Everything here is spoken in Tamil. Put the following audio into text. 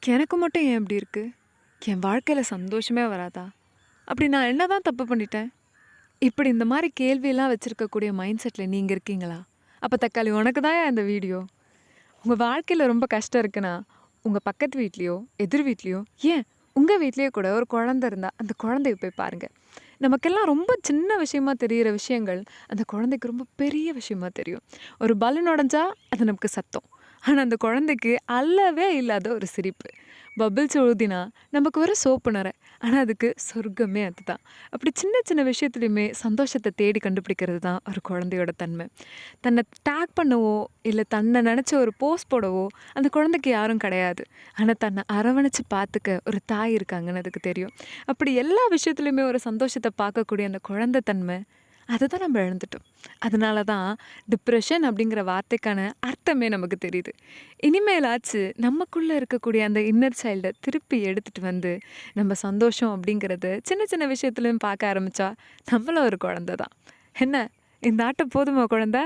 எனக்கு மட்டும் ஏன் இப்படி இருக்கு? என் வாழ்க்கையில சந்தோஷமே வராதா? அப்படி நான் என்னதான் தப்பு பண்ணிட்டேன்? இப்படி இந்த மாரி கேள்வியெல்லாம் வச்சிருக்கக்கூடிய மைண்ட் செட்ல நீங்க இருக்கீங்களா? அப்ப தக்காளி உனக்கு தான்யா இந்த வீடியோ. உங்க வாழ்க்கையில ரொம்ப கஷ்டம் இருக்குன்னா, உங்க பக்கத்து வீட்லயோ, எதிர் வீட்லயோ, ஏன் உங்க வீட்லயே கூட ஒரு குழந்தை இருந்தா, அந்த குழந்தைய போய் பாருங்க. நமக்கெல்லாம் ரொம்ப சின்ன விஷயமா தெரியிற விஷயங்கள், அந்த குழந்தைக்கு ரொம்ப பெரிய விஷயமா தெரியும். ஒரு பலூன் உடைஞ்சா, அது நமக்கு சத்தம். ஆனா, அந்த குழந்தைக்கு அளவே இல்லாத ஒரு சிரிப்பு. பபிள்ஸ் ஊதினா, நமக்கு வர சோப்பு நுரை. ஆனா, அதுக்கு சொர்க்கமே அதுதான். அப்படி சின்ன சின்ன விஷயத்துலயுமே சந்தோஷத்த தேடி கண்டுபிடிக்கிறது தான் ஒரு குழந்தையோட தன்மை. தன்னை டேக் பண்ணவோ, இல்ல தன்னை நெனச்சு ஒரு போஸ்ட் போடவோ, அந்த குழந்தைக்கு யாரும் கிடையாது. ஆனா, தன்னை அரவணைச்சு பார்த்துக்க ஒரு தாய் இருக்காங்கன்னு அதுக்கு தெரியும். அப்படி எல்லா விஷயத்துலயுமே ஒரு சந்தோஷத்த பார்க்கக்கூடிய அந்த குழந்தை தன்மை, அத தான் நம்ம இழந்துட்டோம். அதனால தான் டிப்ரஷன் அப்படிங்கிற வார்த்தைக்கான அர்த்தமே நமக்கு தெரியுது. இனிமேலாச்சு நமக்குள்ள இருக்கக்கூடிய அந்த இன்னர் சைல்ட திருப்பி எடுத்துட்டு வந்து, நம்ம சந்தோஷம் அப்படிங்கிறத சின்ன சின்ன விஷயத்துலயும் பார்க்க ஆரம்பிச்சா, நம்மளும் ஒரு குழந்தை தான். என்ன இந்த ஆட்டம் போதுமா குழந்தை?